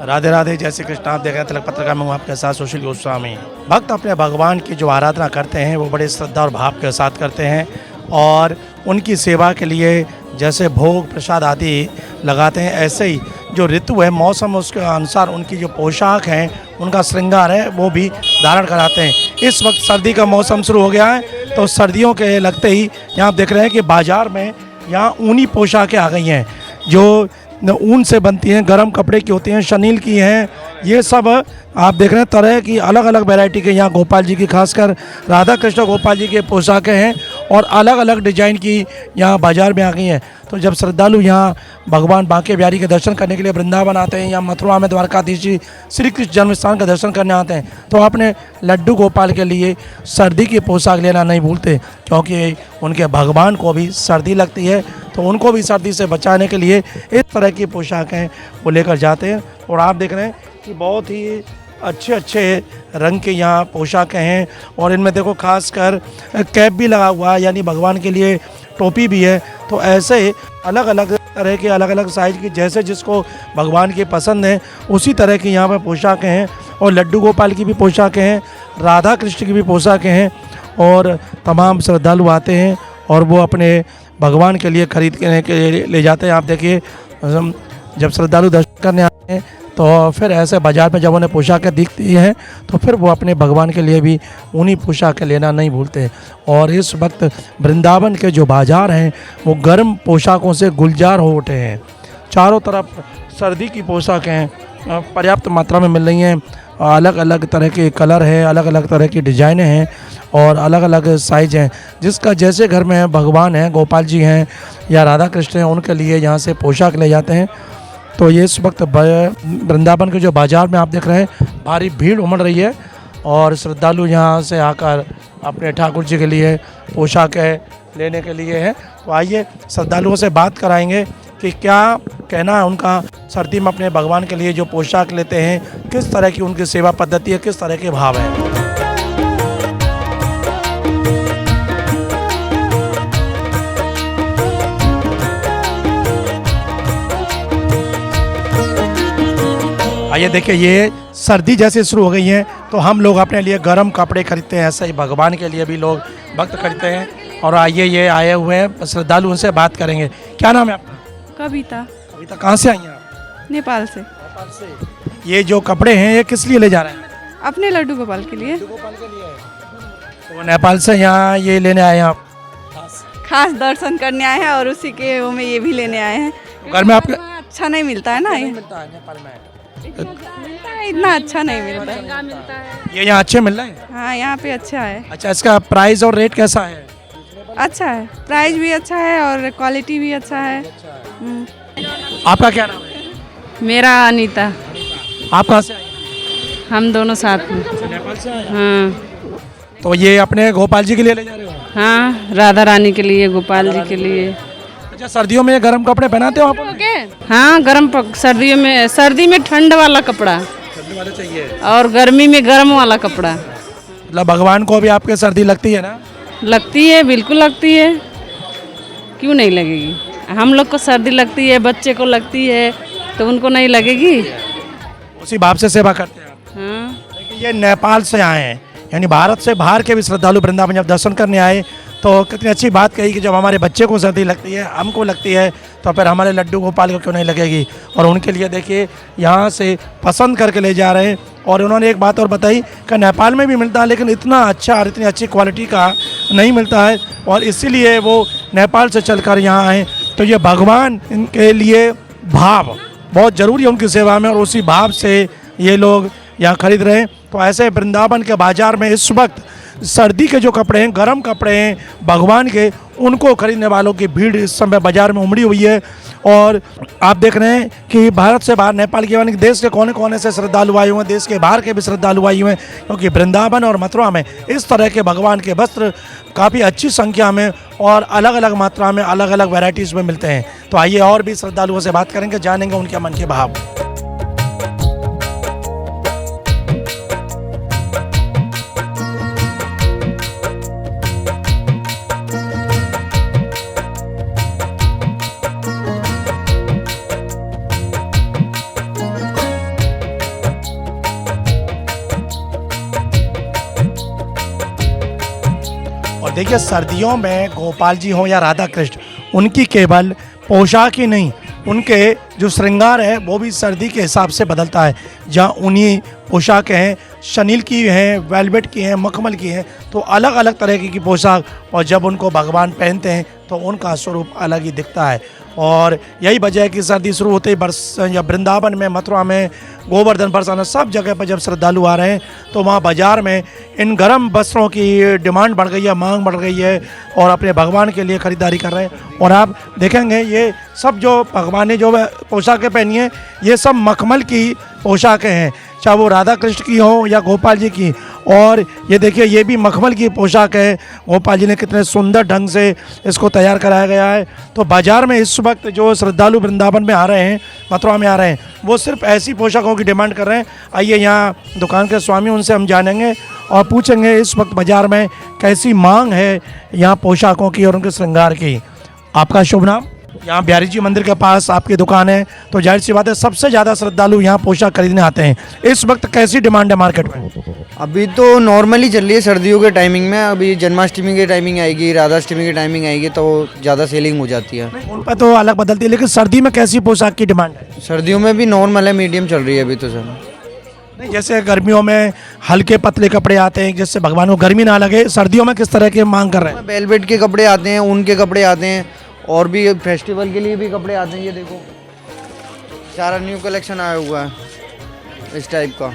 राधे राधे, जय श्री कृष्ण। आप देख रहे हैं तिलक पत्रिका में, हूं आपके साथ सुशील गोस्वामी। भक्त अपने भगवान की जो आराधना करते हैं वो बड़े श्रद्धा और भाव के साथ करते हैं और उनकी सेवा के लिए जैसे भोग प्रसाद आदि लगाते हैं, ऐसे ही जो ऋतु है, मौसम, उसके अनुसार उनकी जो पोशाक है, उनका श्रृंगार है, वो भी धारण कराते हैं। इस वक्त सर्दी का मौसम शुरू हो गया है, तो सर्दियों के लगते ही यहाँ आप देख रहे हैं कि बाज़ार में यहाँ ऊनी पोशाकें आ गई हैं, जो ऊन से बनती हैं, गर्म कपड़े की होती हैं, शनील की हैं। ये सब आप देख रहे हैं तरह की अलग अलग वैरायटी के यहाँ गोपाल जी की, खासकर राधा कृष्ण गोपाल जी के पोशाकें हैं और अलग अलग डिजाइन की यहाँ बाज़ार में आ गई हैं। तो जब श्रद्धालु यहाँ भगवान बांके बिहारी के दर्शन करने के लिए वृंदावन आते हैं या मथुरा में द्वारकाधीश जी श्री कृष्ण जन्म स्थान का दर्शन करने आते हैं, तो अपने लड्डू गोपाल के लिए सर्दी की पोशाक लेना नहीं भूलते, क्योंकि उनके भगवान को भी सर्दी लगती है, तो उनको भी सर्दी से बचाने के लिए इस तरह की पोशाकें वो लेकर जाते हैं। और आप देख रहे हैं कि बहुत ही अच्छे अच्छे रंग के यहाँ पोशाकें हैं और इनमें देखो खासकर कैप भी लगा हुआ है, यानी भगवान के लिए टोपी भी है। तो ऐसे अलग अलग तरह के, अलग अलग साइज की, जैसे जिसको भगवान की पसंद है उसी तरह की यहाँ पर पोशाकें हैं। और लड्डू गोपाल की भी पोशाकें हैं, राधा कृष्ण की भी पोशाकें हैं और तमाम श्रद्धालु आते हैं और वो अपने भगवान के लिए खरीदने के लिए ले जाते हैं। आप देखिए, जब श्रद्धालु दर्शन करने आते हैं तो फिर ऐसे बाज़ार में जब उन्हें पोशाकें दिखती हैं तो फिर वो अपने भगवान के लिए भी उन्हीं पोशाकें लेना नहीं भूलते। और इस वक्त वृंदावन के जो बाज़ार हैं वो गर्म पोशाकों से गुलजार हो उठे हैं। चारों तरफ सर्दी की पोशाकें पर्याप्त मात्रा में मिल रही हैं, अलग अलग तरह के कलर हैं, अलग अलग तरह की डिज़ाइनें हैं और अलग अलग साइज हैं। जिसका जैसे घर में भगवान हैं, गोपाल जी हैं या राधा कृष्ण हैं, उनके लिए यहाँ से पोशाक ले जाते हैं। तो ये इस वक्त वृंदावन के जो बाज़ार में आप देख रहे हैं भारी भीड़ उमड़ रही है और श्रद्धालु यहाँ से आकर अपने ठाकुर जी के लिए पोशाकें लेने के लिए हैं। तो आइए श्रद्धालुओं से बात कराएंगे कि क्या कहना है उनका, सर्दी में अपने भगवान के लिए जो पोशाक लेते हैं, किस तरह की उनकी सेवा पद्धति है, किस तरह के भाव हैं। आइए देखिए, ये सर्दी जैसे शुरू हो गई है तो हम लोग अपने लिए गर्म कपड़े खरीदते हैं, ऐसे ही भगवान के लिए भी लोग भक्त खरीदते हैं। और आइए, ये आए हुए हैं श्रद्धालु, उनसे बात करेंगे। क्या नाम है आपका? कविता। कविता, कहाँ से आई हैं आप? नेपाल से। नेपाल से। ये जो कपड़े हैं ये किस लिए ले जा रहे हैं? अपने लड्डू गोपाल के लिए। लड्डू गोपाल के लिए। तो नेपाल से यहाँ ये लेने आए हैं आप? खास दर्शन करने आए हैं और उसी के वो में ये भी लेने आए हैं। घर में आपके अच्छा नहीं मिलता है ना, ये मिलता है नेपाल में? मिलता है, इतना अच्छा नहीं मिलता है। ये यहाँ अच्छे मिल रहे हैं? हाँ, यहाँ पे अच्छा है। अच्छा, इसका प्राइस और रेट कैसा है? अच्छा है, प्राइस भी अच्छा है और क्वालिटी भी अच्छा है। आपका क्या नाम है? मेरा अनीता। आप कहाँ से आए हैं? हम दोनों साथ में। नेपाल से आए हैं? हाँ तो ये अपने गोपाल जी के लिए ले जा रहे हो? हाँ, राधा रानी के लिए, गोपाल जी के लिए। अच्छा, सर्दियों में गर्म कपड़े पहनाते हो आप? हाँ, सर्दियों में, सर्दी में ठंड वाला कपड़ा, सर्दी वाले चाहिए और गर्मी में गर्म वाला कपड़ा। मतलब भगवान को भी आपके सर्दी लगती है ना? लगती है, बिल्कुल लगती है, क्यों नहीं लगेगी। हम लोग को सर्दी लगती है, बच्चे को लगती है, तो उनको नहीं लगेगी। उसी भाव से सेवा करते हैं आप। हाँ। लेकिन ये नेपाल से आए हैं, यानी भारत से बाहर के भी श्रद्धालु वृंदावन जब दर्शन करने आए तो कितनी अच्छी बात कही कि जब हमारे बच्चे को सर्दी लगती है, हमको लगती है, तो फिर हमारे लड्डू गोपाल को क्यों नहीं लगेगी। और उनके लिए देखिए यहाँ से पसंद करके ले जा रहे हैं। और उन्होंने एक बात और बताई कि नेपाल में भी मिलता है लेकिन इतना अच्छा और इतनी अच्छी क्वालिटी का नहीं मिलता है, और इसीलिए वो नेपाल से चलकर यहाँ आए। तो ये भगवान इनके लिए भाव बहुत ज़रूरी है उनकी सेवा में, और उसी भाव से ये लोग यहाँ खरीद रहे हैं। तो ऐसे वृंदावन के बाज़ार में इस वक्त सर्दी के जो कपड़े हैं, गर्म कपड़े हैं भगवान के, उनको खरीदने वालों की भीड़ इस समय बाज़ार में उमड़ी हुई है। और आप देख रहे हैं कि भारत से बाहर, नेपाल के यानी देश के कोने कोने से श्रद्धालु आए हुए हैं, देश के बाहर के भी श्रद्धालु आए हुए हैं, क्योंकि वृंदावन और मथुरा में इस तरह के भगवान के वस्त्र काफ़ी अच्छी संख्या में और अलग अलग मात्रा में, अलग अलग वैराइटीज़ में मिलते हैं। तो आइए और भी श्रद्धालुओं से बात करेंगे, जानेंगे उनके मन के भाव। देखिए सर्दियों में गोपाल जी हो या राधा कृष्ण, उनकी केवल पोशाक ही नहीं, उनके जो श्रृंगार है वो भी सर्दी के हिसाब से बदलता है। जहाँ उन्हीं पोशाकें हैं, शनील की हैं, वेलवेट की हैं, मखमल की हैं, तो अलग अलग तरह की पोशाक, और जब उनको भगवान पहनते हैं तो उनका स्वरूप अलग ही दिखता है। और यही वजह है कि सर्दी शुरू होते ही या वृंदावन में, मथुरा में, गोवर्धन बरसाना सब जगह पर जब श्रद्धालु आ रहे हैं तो वहाँ बाज़ार में इन गर्म वस्त्रों की डिमांड बढ़ गई है, मांग बढ़ गई है, और अपने भगवान के लिए ख़रीदारी कर रहे हैं। और आप देखेंगे ये सब जो भगवान ने जो पोशाकें पहनी हैं, ये सब मखमल की पोशाकें हैं, चाहे वो राधा कृष्ण की हो या गोपाल जी की। और ये देखिए ये भी मखमल की पोशाक है, गोपाल जी ने कितने सुंदर ढंग से इसको तैयार कराया गया है। तो बाज़ार में इस वक्त जो श्रद्धालु वृंदावन में आ रहे हैं, मथुरा में आ रहे हैं, वो सिर्फ ऐसी पोशाकों की डिमांड कर रहे हैं। आइए यहाँ दुकान के स्वामी, उनसे हम जानेंगे और पूछेंगे इस वक्त बाज़ार में कैसी मांग है यहाँ पोशाकों की और उनके श्रृंगार की। आपका शुभ नाम? यहाँ बिहारी जी मंदिर के पास आपकी दुकान है, तो जाहिर सी बात है सबसे ज़्यादा श्रद्धालु यहाँ पोशाक खरीदने आते हैं। इस वक्त कैसी डिमांड है मार्केट में? अभी तो नॉर्मली चल रही है सर्दियों के टाइमिंग में। अभी जन्माष्टमी की टाइमिंग आएगी, राधाष्टमी की टाइमिंग आएगी तो ज़्यादा सेलिंग हो जाती है। उन पर तो अलग बदलती है, लेकिन सर्दी में कैसी पोशाक की डिमांड है? सर्दियों में भी नॉर्मल है, मीडियम चल रही है अभी तो सर। नहीं, जैसे गर्मियों में हल्के पतले कपड़े आते हैं जिससे भगवान को गर्मी ना लगे, सर्दियों में किस तरह के मांग कर रहे हैं? वेलवेट के कपड़े आते हैं, ऊन के कपड़े आते हैं, और भी फेस्टिवल के लिए भी कपड़े आते हैं। ये देखो सारा न्यू कलेक्शन आया हुआ है इस टाइप का।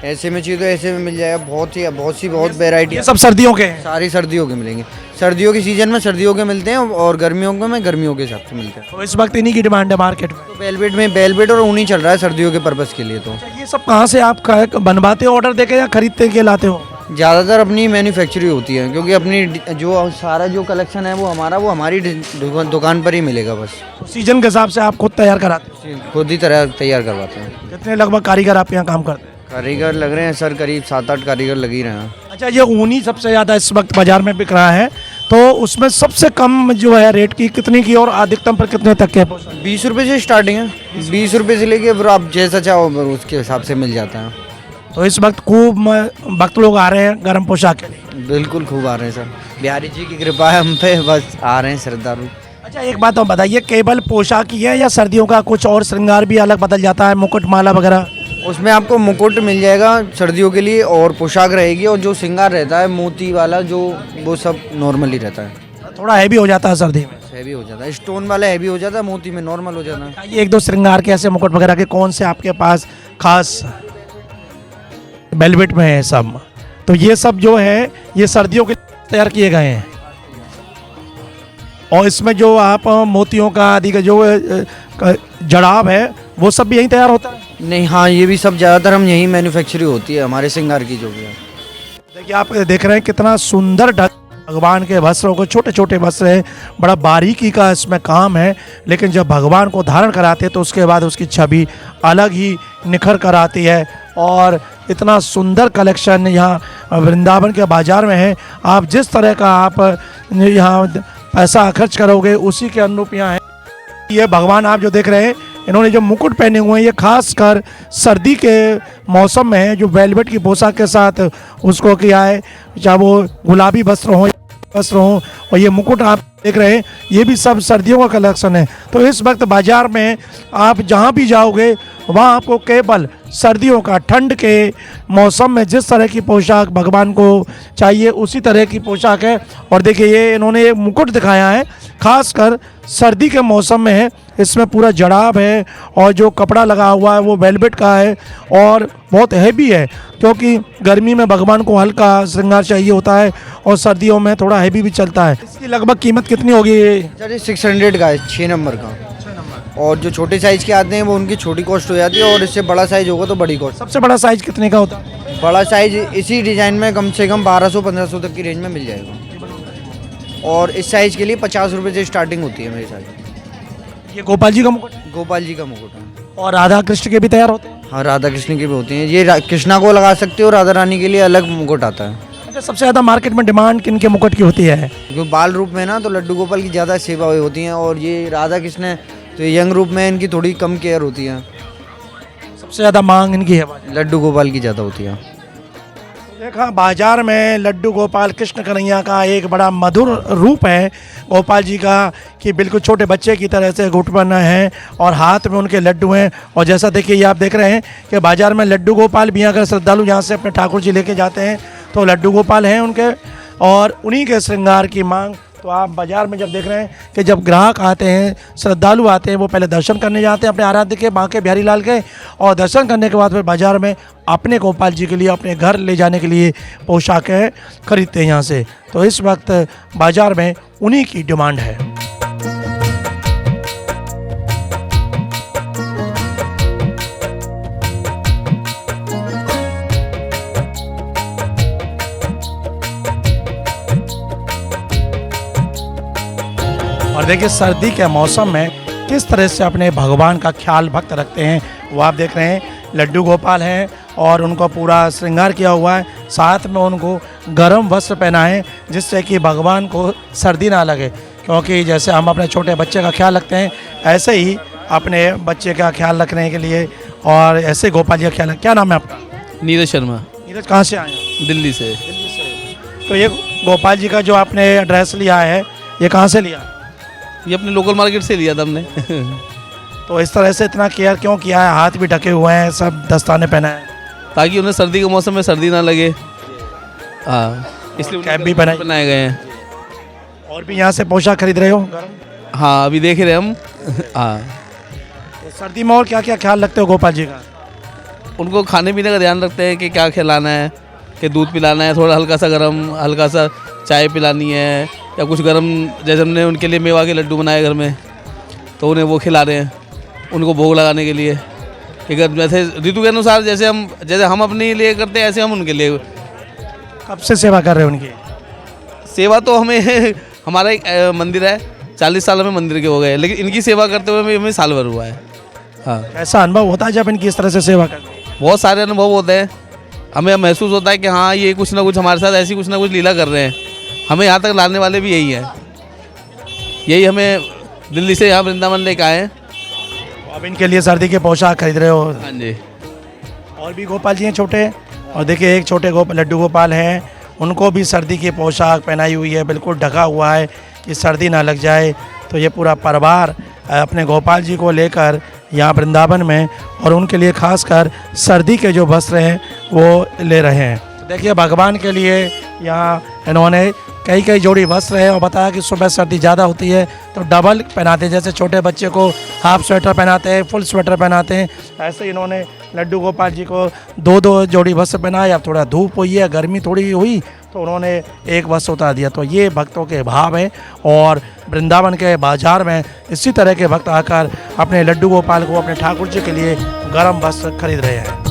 ऐसे में चाहिए तो ऐसे में मिल जाएगा, बहुत वैरायटी। ये सब सर्दियों के हैं? सारी सर्दियों के मिलेंगे। सर्दियों की सीजन में सर्दियों के मिलते हैं, और गर्मियों में गर्मियों के हिसाब से मिलते हैं। तो इस वक्त इन्हीं की डिमांड है मार्केट में? तो वेलवेट और ऊनी चल रहा है सर्दियों के पर्पज़ के लिए। तो ये सब कहाँ से आप बनवाते हो ऑर्डर देके या खरीदते के लाते हो? ज़्यादातर अपनी मैन्युफैक्चरिंग होती है, क्योंकि अपनी जो सारा जो कलेक्शन है वो हमारी दुकान पर ही मिलेगा। बस सीजन के हिसाब से आप खुद तैयार कराते हैं? खुद ही तैयार करवाते हैं। कितने लगभग कारीगर आपके यहाँ काम करते हैं? कारीगर लग रहे हैं सर, करीब 7-8 कारीगर लग ही रहे हैं। अच्छा, ये ऊनी सबसे ज़्यादा इस वक्त बाजार में बिक रहा है, तो उसमें सबसे कम जो है रेट की कितनी की और अधिकतम पर कितने तक के? 20 रुपये से स्टार्टिंग है, 20 रुपये से लेके फिर आप जैसा चाहो उसके हिसाब से मिल जाता है। तो इस वक्त खूब भक्त लोग आ रहे हैं गर्म पोशाक के लिए? बिल्कुल खूब आ रहे हैं सर, बिहारी जी की कृपा है हम पे, बस आ रहे हैं श्रद्धालु। अच्छा, एक बात तो बताइए, केवल पोशाक ही है या सर्दियों का कुछ और श्रृंगार भी अलग बदल जाता है, मुकुट माला वगैरह? उसमें आपको मुकुट मिल जाएगा सर्दियों के लिए, और पोशाक रहेगी, और जो श्रृंगार रहता है मोती वाला जो, वो सब नॉर्मली रहता है। थोड़ा हैवी हो जाता है सर्दी में? हैवी हो जाता है, स्टोन वाला हैवी हो जाता है, मोती में नॉर्मल हो जाता है। ये एक दो श्रृंगार के ऐसे मुकुट वगैरह के कौन से आपके पास खास वेलवेट में है सब? तो ये सब जो है ये सर्दियों के तैयार किए गए हैं, और इसमें जो आप मोतियों का आदि का जो जड़ाव है वो सब भी यहीं तैयार होता है? नहीं, हाँ, ये भी सब ज़्यादातर हम यहीं मैन्युफैक्चरिंग होती है हमारे श्रृंगार की जो भी है। देखिए आप देख रहे हैं कितना सुंदर भगवान के वस्त्रों को, छोटे छोटे वस्त्र हैं, बड़ा बारीकी का इसमें काम है, लेकिन जब भगवान को धारण कराते हैं तो उसके बाद उसकी छवि अलग ही निखर कर आती है। और इतना सुंदर कलेक्शन यहाँ वृंदावन के बाज़ार में है। आप जिस तरह का आप यहाँ पैसा खर्च करोगे उसी के अनुरूप यहाँ है। ये भगवान आप जो देख रहे हैं, इन्होंने जो मुकुट पहने हुए हैं ये खास कर सर्दी के मौसम में है, जो वेलवेट की पोशाक के साथ उसको किया है, चाहे वो गुलाबी वस्त्र हो, और ये मुकुट आप देख रहे हैं ये भी सब सर्दियों का कलेक्शन है। तो इस वक्त बाज़ार में आप जहाँ भी जाओगे वहाँ आपको केवल सर्दियों का, ठंड के मौसम में जिस तरह की पोशाक भगवान को चाहिए उसी तरह की पोशाक है। और देखिए ये इन्होंने एक मुकुट दिखाया है, खासकर सर्दी के मौसम में है, इसमें पूरा जड़ाव है, और जो कपड़ा लगा हुआ है वो वेलवेट का है, और बहुत हैवी है, क्योंकि गर्मी में भगवान को हल्का श्रृंगार चाहिए होता है और सर्दियों में थोड़ा हैवी भी चलता है। इसकी लगभग कीमत कितनी होगी? सर ये 600 का है, 6 नंबर का। और जो छोटे साइज़ के आते हैं वो उनकी छोटी कॉस्ट हो जाती है, और इससे बड़ा साइज़ होगा तो बड़ी कॉस्ट। सबसे बड़ा साइज कितने का होता है? बड़ा साइज़ इसी डिज़ाइन में कम से कम 1200-1500 तक की रेंज में मिल जाएगा, और इस साइज़ के लिए 50 रुपये से स्टार्टिंग होती है मेरी साइज। ये गोपाल जी का मुकुट? गोपाल जी का मुकुट है। और राधा कृष्ण के भी तैयार होते हैं? हाँ, राधा कृष्ण के भी होते हैं। ये कृष्णा को लगा सकते हो, राधा रानी के लिए अलग मुकुट आता है। अच्छा, सबसे ज़्यादा मार्केट में डिमांड किन के मुकुट की होती है? क्योंकि बाल रूप में ना तो लड्डू गोपाल की ज़्यादा सेवा होती है, और ये राधा कृष्ण है तो यंग रूप में इनकी थोड़ी कम केयर होती है। सबसे ज़्यादा मांग इनकी है? लड्डू गोपाल की ज़्यादा होती है। देखा बाजार में लड्डू गोपाल कृष्ण कन्हैया का एक बड़ा मधुर रूप है गोपाल जी का, कि बिल्कुल छोटे बच्चे की तरह से घुटपन है और हाथ में उनके लड्डू हैं। और जैसा देखिए ये आप देख रहे हैं कि बाजार में लड्डू गोपाल भी अगर श्रद्धालु यहाँ से अपने ठाकुर जी लेके जाते हैं तो लड्डू गोपाल हैं उनके, और उन्हीं के श्रृंगार की मांग। तो आप बाज़ार में जब देख रहे हैं कि जब ग्राहक आते हैं, श्रद्धालु आते हैं, वो पहले दर्शन करने जाते हैं अपने आराध्य के बांके बिहारी लाल के, और दर्शन करने के बाद फिर बाज़ार में अपने गोपाल जी के लिए अपने घर ले जाने के लिए पोशाकें खरीदते हैं यहाँ से। तो इस वक्त बाज़ार में उन्हीं की डिमांड है। और देखिए सर्दी के मौसम में किस तरह से अपने भगवान का ख्याल भक्त रखते हैं, वो आप देख रहे हैं। लड्डू गोपाल हैं और उनको पूरा श्रृंगार किया हुआ है, साथ में उनको गर्म वस्त्र पहना है जिससे कि भगवान को सर्दी ना लगे। क्योंकि जैसे हम अपने छोटे बच्चे का ख्याल रखते हैं, ऐसे ही अपने बच्चे का ख्याल रखने के लिए और ऐसे गोपाल जी का ख्याल। क्या नाम है आपका? नीरज शर्मा, नीरज कहाँ से आए हैं? दिल्ली से। तो ये गोपाल जी का जो आपने ड्रेस लिया है, ये कहाँ से लिया? ये अपने लोकल मार्केट से लिया था हमने। तो इस तरह से इतना केयर क्यों किया है? हाथ भी ढके हुए हैं, सब दस्ताने पहना है ताकि उन्हें सर्दी के मौसम में सर्दी ना लगे। हाँ, इसलिए कैप भी बनाए गए हैं। और भी यहाँ से पोशाक खरीद रहे हो? हाँ, अभी देख रहे हैं हम। हाँ, तो सर्दी में और क्या क्या ख्याल रखते हो गोपाल जी का? उनको खाने पीने का ध्यान रखते हैं कि क्या खिलाना है, कि दूध पिलाना है, थोड़ा हल्का सा गर्म, हल्का सा चाय पिलानी है, या कुछ गर्म। जैसे हमने उनके लिए मेवा के लड्डू बनाए घर में, तो उन्हें वो खिला रहे हैं उनको भोग लगाने के लिए। कि अगर जैसे ऋतु के अनुसार जैसे हम अपने लिए करते हैं, ऐसे हम उनके लिए। कब से सेवा कर रहे हो उनकी? सेवा तो हमें हमारा एक मंदिर है, 40 साल में मंदिर के हो गए, लेकिन इनकी सेवा करते हुए हमें साल भर हुआ है। हाँ, ऐसा अनुभव होता है जब इनकी इस तरह से सेवा करते हैं? बहुत सारे अनुभव होते हैं। हमें महसूस होता है कि हाँ, ये कुछ ना कुछ हमारे साथ ऐसी कुछ ना कुछ लीला कर रहे हैं। हमें यहाँ तक लाने वाले भी यही हैं। यही हमें दिल्ली से यहाँ वृंदावन लेकर आए हैं। अब इनके लिए सर्दी के पोशाक खरीद रहे हो? हाँ जी। और भी गोपाल जी हैं छोटे, और देखिए एक छोटे लड्डू गोपाल हैं, उनको भी सर्दी की पोशाक पहनाई हुई है, बिल्कुल ढका हुआ है कि सर्दी ना लग जाए। तो ये पूरा परिवार अपने गोपाल जी को लेकर यहाँ वृंदावन में, और उनके लिए खासकर सर्दी के जो वस्त्र हैं वो ले रहे हैं। देखिए भगवान के लिए यहाँ इन्होंने कई जोड़ी वस्त्र है, और बताया कि सुबह सर्दी ज़्यादा होती है तो डबल पहनाते हैं। जैसे छोटे बच्चे को हाफ स्वेटर पहनाते हैं, फुल स्वेटर पहनाते हैं, ऐसे इन्होंने लड्डू गोपाल जी को 2 जोड़ी वस्त्र पहनाए। अब थोड़ा धूप हुई है, गर्मी थोड़ी हुई, तो उन्होंने एक वस्त्र उतार दिया। तो ये भक्तों के भाव हैं, और वृंदावन के बाजार में इसी तरह के भक्त आकर अपने लड्डू गोपाल को, अपने ठाकुर जी के लिए गर्म वस्त्र खरीद रहे हैं।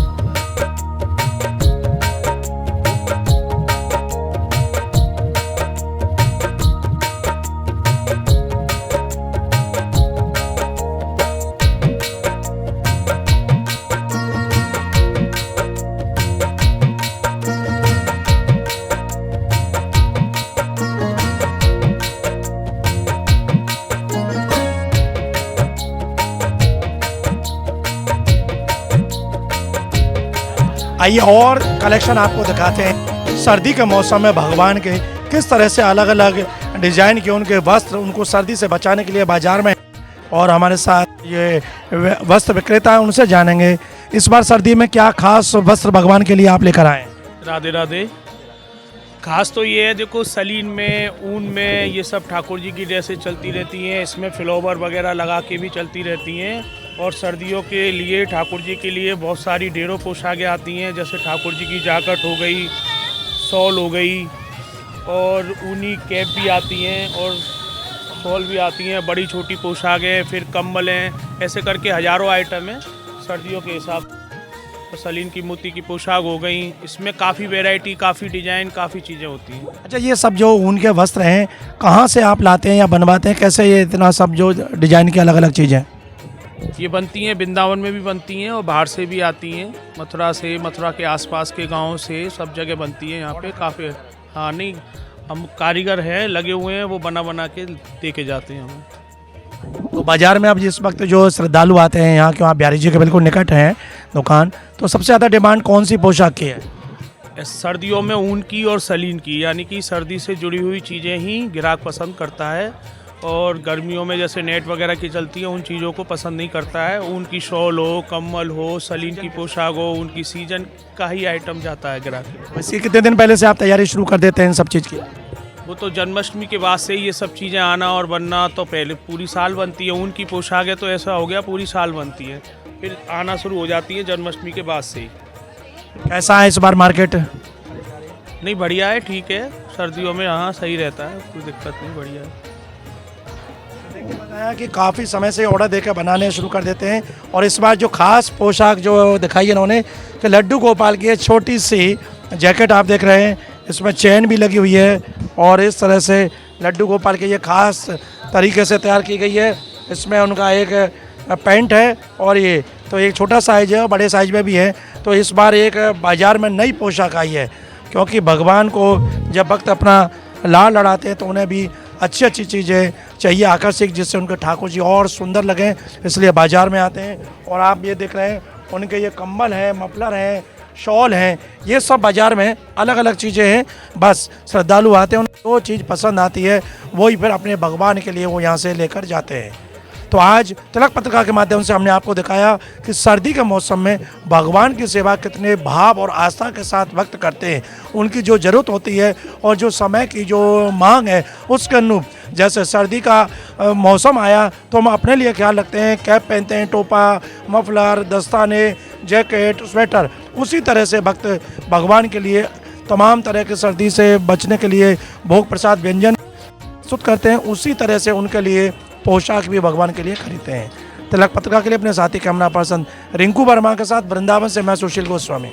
आइए और कलेक्शन आपको दिखाते हैं। सर्दी के मौसम में भगवान के किस तरह से अलग अलग डिजाइन के उनके वस्त्र उनको सर्दी से बचाने के लिए बाजार में, और हमारे साथ ये वस्त्र विक्रेता हैं, उनसे जानेंगे इस बार सर्दी में क्या खास वस्त्र भगवान के लिए आप लेकर आए? राधे राधे। खास तो ये है, देखो सलीन में, ऊन में, ये सब ठाकुर जी की ड्रेसें चलती रहती हैं। इसमें फ्लोवर वगैरह लगा के भी चलती रहती हैं। और सर्दियों के लिए ठाकुर जी के लिए बहुत सारी ढेरों पोशाकें आती हैं। जैसे ठाकुर जी की जैकेट हो गई, शॉल हो गई, और ऊनी कैप भी आती हैं, और शॉल भी आती हैं, बड़ी छोटी पोशाकें, फिर कम्बल हैं, ऐसे करके हज़ारों आइटम हैं सर्दियों के हिसाब। तो सलीन की मोती की पोशाक हो गई, इसमें काफ़ी वैरायटी, काफ़ी डिजाइन, काफ़ी चीज़ें होती हैं। अच्छा, ये सब जो ऊन के वस्त्र हैं कहाँ से आप लाते हैं या बनवाते हैं? कैसे ये इतना सब जो डिजाइन की अलग अलग चीज़ें? ये बनती हैं वृंदावन में भी बनती हैं, और बाहर से भी आती हैं, मथुरा से, मथुरा के आसपास के गाँव से, सब जगह बनती हैं यहाँ पे काफ़ी। हाँ, नहीं, हम कारीगर हैं लगे हुए हैं, वो बना के दे के जाते हैं हमें। तो बाजार में अब जिस वक्त जो श्रद्धालु आते हैं यहाँ, क्यों आप बिहारी जी के बिल्कुल निकट हैं दुकान, तो सबसे ज़्यादा डिमांड कौन सी पोशाक की है? सर्दियों में ऊन की और सलीन की, यानी कि सर्दी से जुड़ी हुई चीज़ें ही ग्राहक पसंद करता है, और गर्मियों में जैसे नेट वगैरह की चलती है उन चीज़ों को पसंद नहीं करता है। ऊन की शॉल हो, कम्बल हो, सलीन की पोशाक हो, उनकी सीजन का ही आइटम जाता है ग्राहक। वैसे कितने दिन पहले से आप तैयारी शुरू कर देते हैं इन सब चीज़ की? वो तो जन्माष्टमी के बाद से ये सब चीज़ें आना और बनना, तो पहले पूरी साल बनती है। ऊन की पोशाक है तो ऐसा हो गया पूरी साल बनती है, फिर आना शुरू हो जाती है जन्माष्टमी के बाद से ही। कैसा है इस बार मार्केट? नहीं, बढ़िया है, ठीक है। सर्दियों में हाँ सही रहता है, कोई दिक्कत नहीं, बढ़िया है। देखिए, बताया कि काफ़ी समय से ऑर्डर देकर बनाने शुरू कर देते हैं, और इस बार जो खास पोशाक जो दिखाई इन्होंने कि लड्डू गोपाल की छोटी सी जैकेट आप देख रहे हैं, इसमें चेन भी लगी हुई है, और इस तरह से लड्डू गोपाल की ये खास तरीके से तैयार की गई है। इसमें उनका एक पैंट है, और ये तो एक छोटा साइज है और बड़े साइज में भी है। तो इस बार एक बाज़ार में नई पोशाक आई है, क्योंकि भगवान को जब भक्त अपना लाल लड़ाते हैं तो उन्हें भी अच्छी अच्छी चीज़ें चाहिए आकर्षक, जिससे उनके ठाकुर जी और सुंदर लगें, इसलिए बाज़ार में आते हैं। और आप ये देख रहे हैं उनके ये कंबल हैं, मफलर हैं, शॉल हैं, ये सब बाज़ार में अलग अलग चीज़ें हैं। बस श्रद्धालु आते हैं, उनको जो चीज़ पसंद आती है वही फिर अपने भगवान के लिए वो यहाँ से लेकर जाते हैं। तो आज तिलक पत्रिका के माध्यम से हमने आपको दिखाया कि सर्दी के मौसम में भगवान की सेवा कितने भाव और आस्था के साथ भक्त करते हैं। उनकी जो ज़रूरत होती है और जो समय की जो मांग है उसके अनुरूप, जैसे सर्दी का मौसम आया तो हम अपने लिए ख्याल रखते हैं, कैप पहनते हैं, टोपा, मफलर, दस्ताने, जैकेट, स्वेटर, उसी तरह से भक्त भगवान के लिए तमाम तरह की सर्दी से बचने के लिए भोग प्रसाद व्यंजन प्रस्तुत करते हैं। उसी तरह से उनके लिए पोशाक भी भगवान के लिए खरीदते हैं। तिलक पत्रिका के लिए अपने साथी कैमरा पर्सन रिंकू वर्मा के साथ वृंदावन से मैं सुशील गोस्वामी।